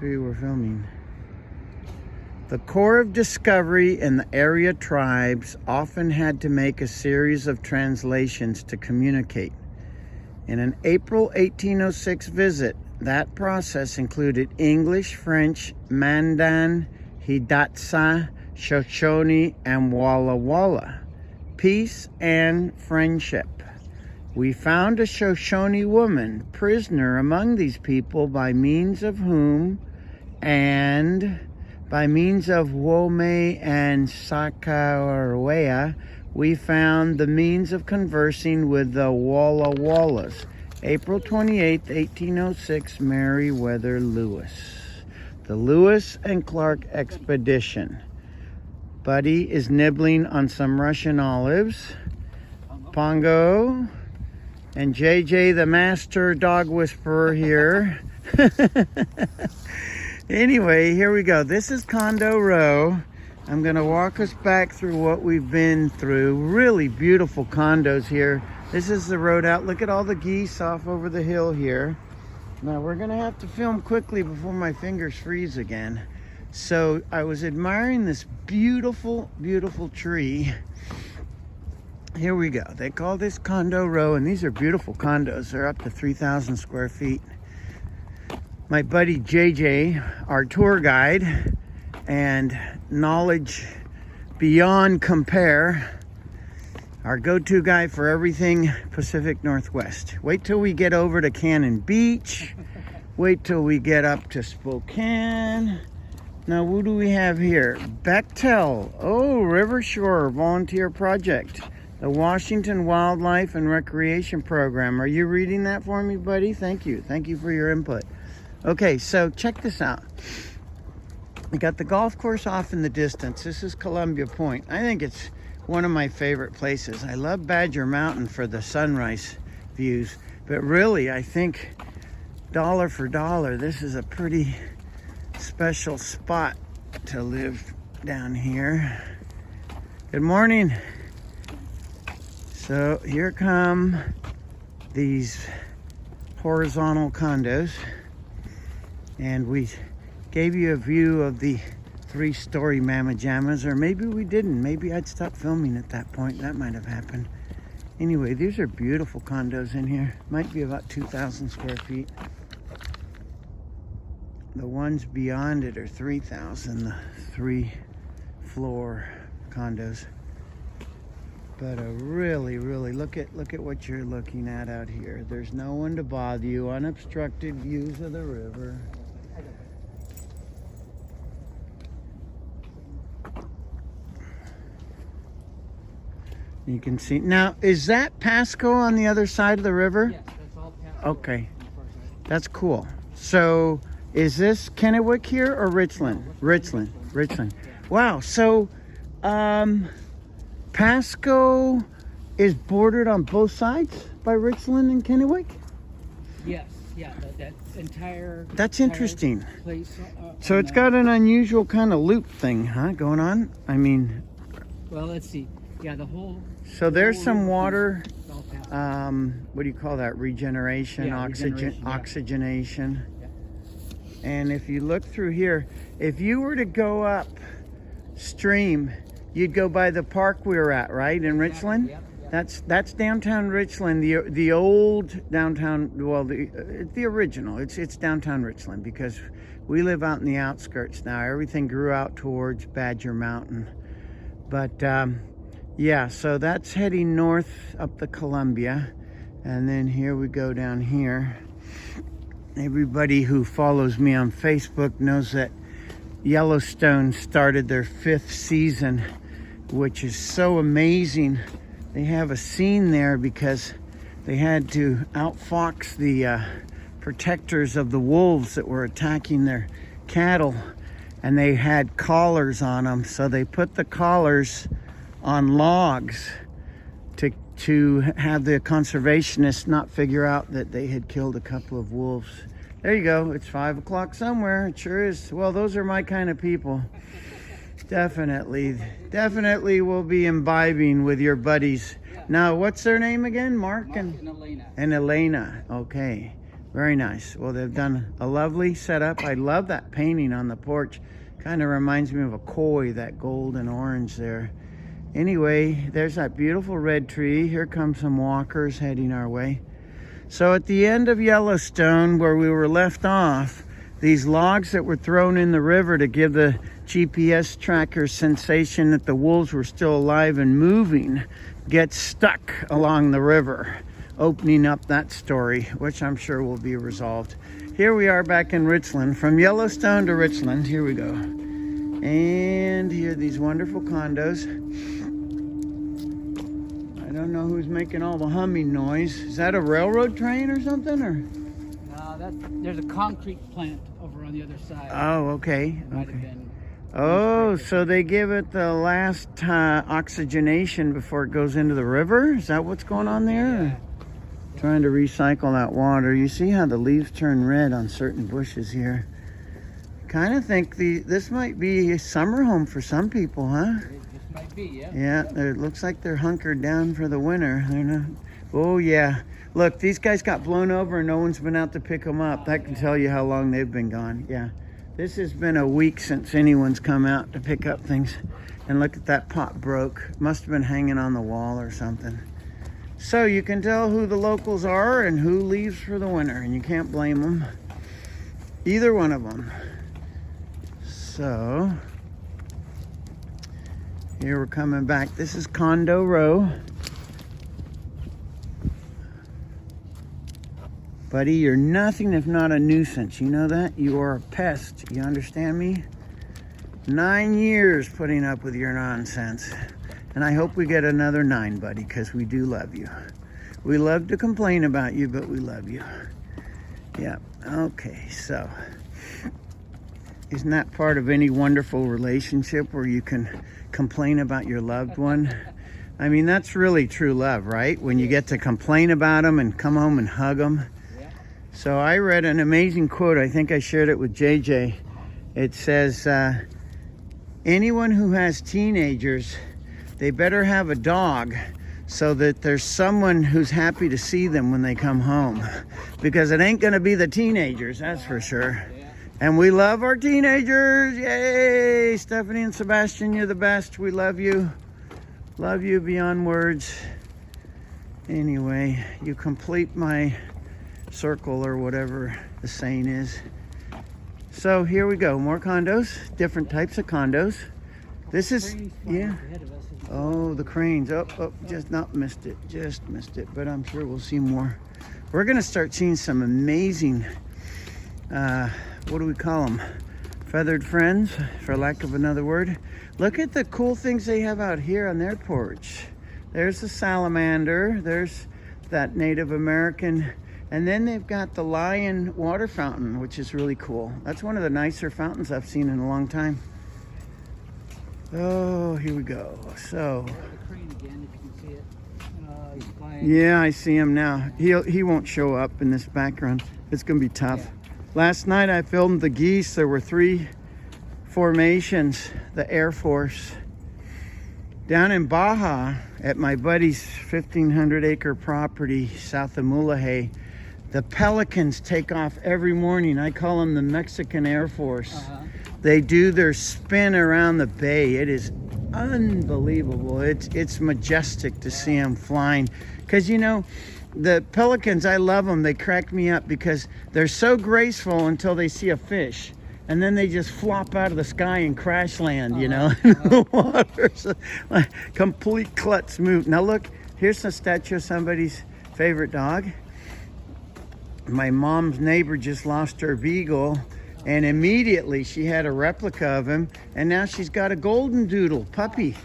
We were filming. The Corps of Discovery and the area tribes often had to make a series of translations to communicate. In an April 1806 visit, that process included English, French, Mandan, Hidatsa, Shoshone, and Walla Walla. Peace and friendship. We found a Shoshone woman, prisoner among these people, by means of Wome and Sakarawea, we found the means of conversing with the Walla Wallas. April 28, 1806, Meriwether Lewis. The Lewis and Clark Expedition. Buddy is nibbling on some Russian olives. Pongo. And JJ, the master dog whisperer here. Anyway, here we go. This is Condo Row. I'm going to walk us back through what we've been through. Really beautiful condos here. This is the road out. Look at all the geese off over the hill here. Now, we're going to have to film quickly before my fingers freeze again. So, I was admiring this beautiful, beautiful tree. Here we go. They call this Condo Row, and these are beautiful condos. They're up to 3,000 square feet. My buddy JJ, our tour guide, and knowledge beyond compare, our go-to guy for everything Pacific Northwest. Wait till we get over to Cannon Beach. Wait till we get up to Spokane. Now, what do we have here? Bechtel. Oh, River Shore Volunteer Project. The Washington Wildlife and Recreation Program. Are you reading that for me, buddy? Thank you. Thank you for your input. Okay, so check this out. We got the golf course off in the distance. This is Columbia Point. I think it's one of my favorite places. I love Badger Mountain for the sunrise views. But really, I think dollar for dollar, this is a pretty special spot to live down here. Good morning. So here come these horizontal condos, and we gave you a view of the 3-story Mamma Jammas, or maybe we didn't. Maybe I'd stopped filming at that point. That might have happened. Anyway, these are beautiful condos in here. Might be about 2,000 square feet. The ones beyond it are 3,000, the 3-floor condos. But really, look at what you're looking at out here. There's no one to bother you. Unobstructed views of the river. You can see. Now, is that Pasco on the other side of the river? Yes, that's all Pasco. Okay. That's cool. So, is this Kennewick here or Richland? No, Richland. Yeah. Wow. So, Pasco is bordered on both sides by Richland and Kennewick? Yes, yeah, that entire... That's interesting. Place, So it's got an unusual kind of loop thing, huh, going on? I mean... Well, let's see. Yeah, the whole... So there's some water, all Pasco. what do you call that? Regeneration, Yeah, regeneration, yeah. oxygenation. Yeah. And if you look through here, if you were to go upstream, you'd go by the park we were at, right, in Richland? Yep. That's downtown Richland, the old downtown. Well, the original. It's downtown Richland, because we live out in the outskirts now. Everything grew out towards Badger Mountain, but yeah. So that's heading north up the Columbia, and then here we go down here. Everybody who follows me on Facebook knows that Yellowstone started their 5th season, which is so amazing. They have a scene there because they had to outfox the protectors of the wolves that were attacking their cattle, and they had collars on them. So they put the collars on logs to have the conservationists not figure out that they had killed a couple of wolves. There you go. It's 5 o'clock somewhere. It sure is. Well, those are my kind of people. Definitely will be imbibing with your buddies. Yeah. Now, what's their name again? Mark and Elena. And Elena. Okay. Very nice. Well, they've done a lovely setup. I love that painting on the porch. Kind of reminds me of a koi, that gold and orange there. Anyway, there's that beautiful red tree. Here come some walkers heading our way. So at the end of Yellowstone, where we were left off, these logs that were thrown in the river to give the GPS tracker sensation that the wolves were still alive and moving get stuck along the river, opening up that story, which I'm sure will be resolved. Here we are back in Richland, from Yellowstone to Richland. Here we go. And here are these wonderful condos. I don't know who's making all the humming noise. Is that a railroad train or something? Or? No, there's a concrete plant over on the other side. Oh, okay. Might have been. Oh, so they give it the last oxygenation before it goes into the river? Is that what's going on there? Yeah. Trying to recycle that water. You see how the leaves turn red on certain bushes here. Kind of think this might be a summer home for some people, huh? This might be, yeah. Yeah, it looks like they're hunkered down for the winter. They're not. Oh yeah, look, these guys got blown over and no one's been out to pick them up. That can tell you how long they've been gone. Yeah, this has been a week since anyone's come out to pick up things. And look at that pot broke. Must have been hanging on the wall or something. So you can tell who the locals are and who leaves for the winter, and you can't blame them. Either one of them. So here we're coming back. This is Condo Row. Buddy, you're nothing if not a nuisance. You know that? You are a pest. You understand me? 9 years putting up with your nonsense. And I hope we get another 9, buddy, because we do love you. We love to complain about you, but we love you. Yeah, okay, so isn't that part of any wonderful relationship where you can complain about your loved one? I mean, that's really true love, right? When you get to complain about them and come home and hug them. So I read an amazing quote. I think I shared it with JJ. It says, anyone who has teenagers, they better have a dog so that there's someone who's happy to see them when they come home. Because it ain't gonna be the teenagers, that's for sure. And we love our teenagers. Yay! Stephanie and Sebastian, you're the best. We love you. Love you beyond words. Anyway, you complete my circle or whatever the saying is. So here we go. More condos. Different types of condos. This is, yeah. Oh, the cranes. Oh, just not missed it. Just missed it. But I'm sure we'll see more. We're going to start seeing some amazing what do we call them? Feathered friends, for lack of another word. Look at the cool things they have out here on their porch. There's the salamander. There's that Native American. And then they've got the lion water fountain, which is really cool. That's one of the nicer fountains I've seen in a long time. Oh, here we go. So. The crane again, if you can see it. He's flying. Yeah, I see him now. He won't show up in this background. It's going to be tough. Yeah. Last night I filmed the geese. There were 3 formations, the Air Force. Down in Baja, at my buddy's 1,500 acre property south of Mulahay, the pelicans take off every morning. I call them the Mexican Air Force. They do their spin around the bay. It is unbelievable. It's majestic to see them flying. Because, you know, the pelicans, I love them. They crack me up because they're so graceful until they see a fish. And then they just flop out of the sky and crash land, you know, in the water. So, complete klutz move. Now look, here's a statue of somebody's favorite dog. My mom's neighbor just lost her beagle, and immediately she had a replica of him, and now she's got a golden doodle puppy.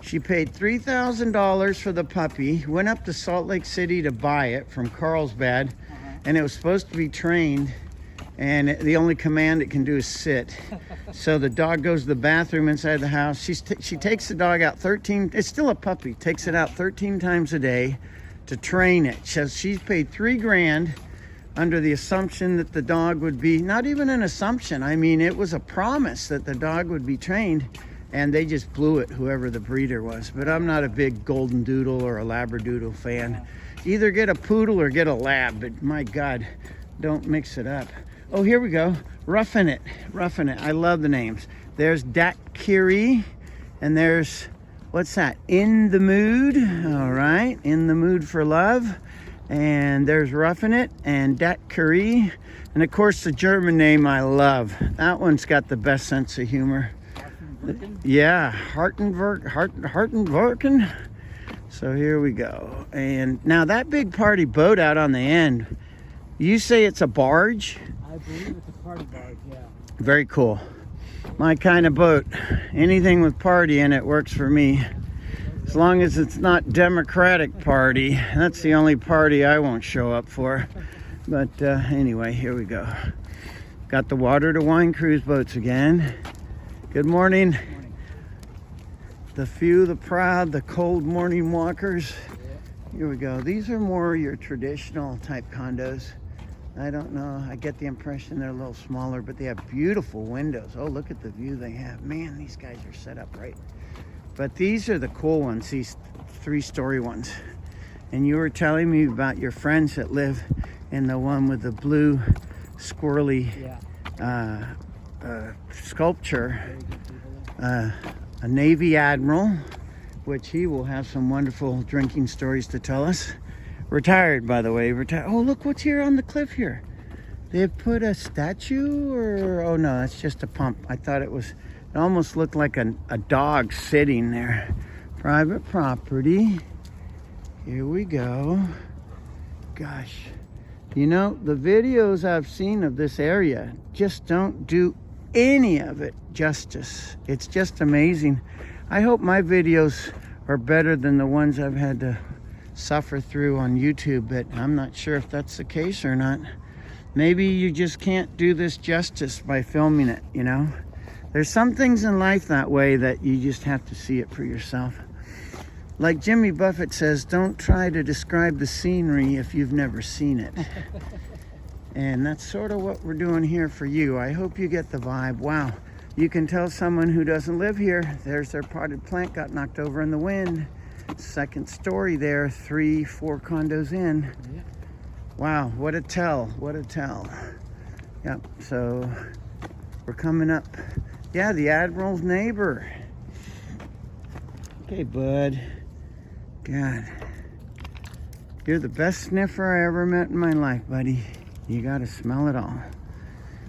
She paid $3,000 for the puppy, went up to Salt Lake City to buy it from Carlsbad, and it was supposed to be trained, and the only command it can do is sit. So the dog goes to the bathroom inside the house. She takes the dog out 13, it's still a puppy, takes it out 13 times a day to train it. So she's paid $3 grand under the assumption that the dog would be, not even an assumption, I mean, it was a promise that the dog would be trained, and they just blew it, whoever the breeder was. But I'm not a big golden doodle or a labradoodle fan. Either get a poodle or get a lab, but my God, don't mix it up. Oh, here we go. Roughing It. Roughing It. I love the names. There's Daiquiri, and there's, what's that? In the Mood. All right. In the Mood for Love. And there's Roughing It and Daiquiri. And of course, the German name I love. That one's got the best sense of humor. Yeah, Hartenwerken. So here we go. And now that big party boat out on the end, you say it's a barge? I believe it's a party barge, yeah. Very cool. My kind of boat. Anything with party in it works for me. As long as it's not Democratic Party. That's the only party I won't show up for. But anyway, here we go. Got the water to wine cruise boats again. Good morning. Good morning. The few, the proud, the cold morning walkers. Yeah. Here we go. These are more your traditional type condos. I don't know. I get the impression they're a little smaller, but they have beautiful windows. Oh, look at the view they have. Man, these guys are set up right. But these are the cool ones, these 3-story ones. And you were telling me about your friends that live in the one with the blue squirrely sculpture. A Navy Admiral, which he will have some wonderful drinking stories to tell us. Retired, by the way. Retired. Oh, look what's here on the cliff here. They've put a statue, or oh no, it's just a pump. I thought it was. It almost looked like a dog sitting there. Private property. Here we go. Gosh, you know, the videos I've seen of this area just don't do any of it justice. It's just amazing. I hope my videos are better than the ones I've had to suffer through on YouTube, but I'm not sure if that's the case or not. Maybe you just can't do this justice by filming it, you know? There's some things in life that way that you just have to see it for yourself. Like Jimmy Buffett says, don't try to describe the scenery if you've never seen it. And that's sort of what we're doing here for you. I hope you get the vibe. Wow. You can tell someone who doesn't live here, there's their potted plant got knocked over in the wind. Second story there, 3-4 condos in. Yeah. Wow, what a tell, what a tell. Yep, so we're coming up. Yeah, the Admiral's neighbor. Okay, bud. God. You're the best sniffer I ever met in my life, buddy. You gotta smell it all.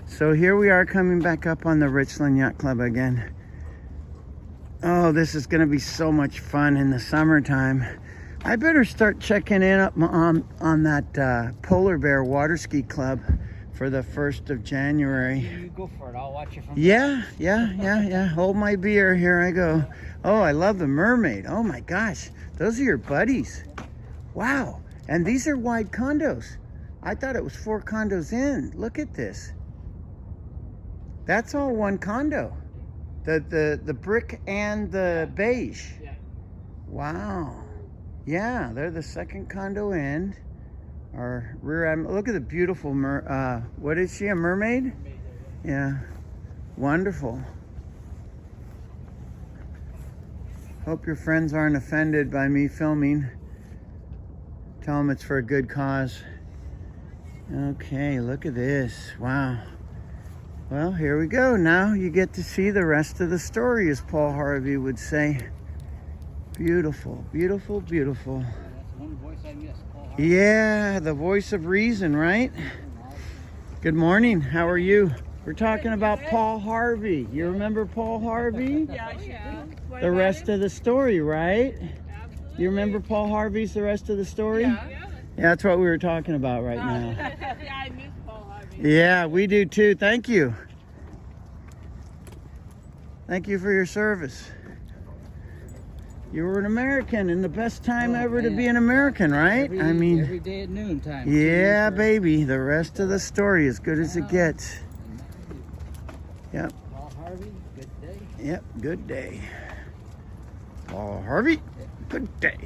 So here we are coming back up on the Richland Yacht Club again. Oh, this is gonna be so much fun in the summertime. I better start checking in up on that Polar Bear Water Ski Club for the 1st of January. You go for it. I'll watch it from Yeah. Hold my beer. Here I go. Oh, I love the mermaid. Oh my gosh. Those are your buddies. Wow. And these are wide condos. I thought it was 4 condos in. Look at this. That's all one condo. The brick and the beige. Yeah. Wow. Yeah, they're the second condo in. Our rear admiral. Look at the beautiful what is she, a mermaid? Yeah. Wonderful. Hope your friends aren't offended by me filming. Tell them it's for a good cause. Okay, look at this. Wow. Well, here we go. Now you get to see the rest of the story, as Paul Harvey would say. Beautiful, beautiful, beautiful. That's one voice I missed, Paul Harvey. Yeah, the voice of reason, right? Good morning. How are you? We're talking about Paul Harvey. You remember Paul Harvey? Yeah, sure. The rest of the story, right? Absolutely. You remember Paul Harvey's The Rest of the Story? Yeah. Yeah, that's what we were talking about right now. Yeah, I miss Paul Harvey. Yeah, we do too. Thank you. Thank you for your service. You were an American and the best time ever to be an American, right? Every day at noon time. Yeah, baby. The rest of the story, as good as it gets. Yep. Paul Harvey, good day. Yep, good day. Paul Harvey, good day.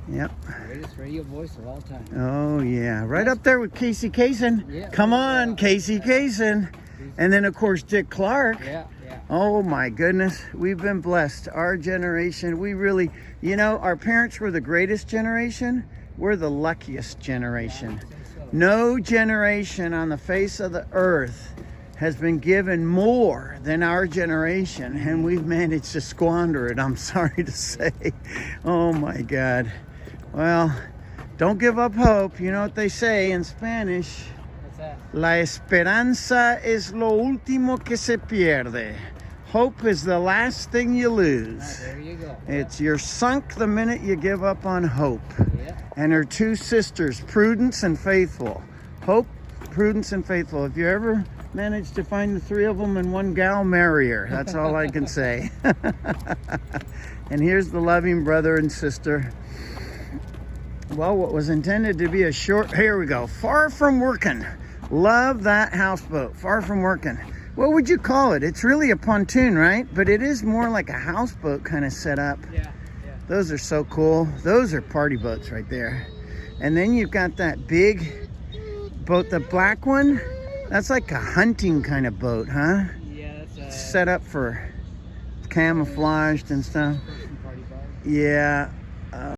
Yep. Greatest radio voice of all time. Oh, yeah. Right up there with Casey Kasem. Yeah. Come on, Casey Kasem. And then, of course, Dick Clark. Yeah. Oh, my goodness. We've been blessed. Our generation, we really, you know, our parents were the greatest generation. We're the luckiest generation. Yeah, I would say so. No generation on the face of the earth has been given more than our generation, and we've managed to squander it, I'm sorry to say. Oh my God. Well, don't give up hope. You know what they say in Spanish? What's that? La esperanza es lo último que se pierde. Hope is the last thing you lose. There you go. It's you're sunk the minute you give up on hope. Yeah. And her two sisters, Prudence and Faithful. Hope, Prudence, and Faithful. If you ever manage to find the three of them in one gal, marry her. That's all I can say. And here's the loving brother and sister. Well, what was intended to be a short, here we go. Far from working. Love that houseboat. Far from working. What would you call it? It's really a pontoon, right? But it is more like a houseboat kind of setup. Yeah. Those are so cool. Those are party boats right there. And then you've got that big boat, the black one. That's like a hunting kind of boat, huh? Yeah, that's Set up for camouflaged and stuff. person party boat. Yeah.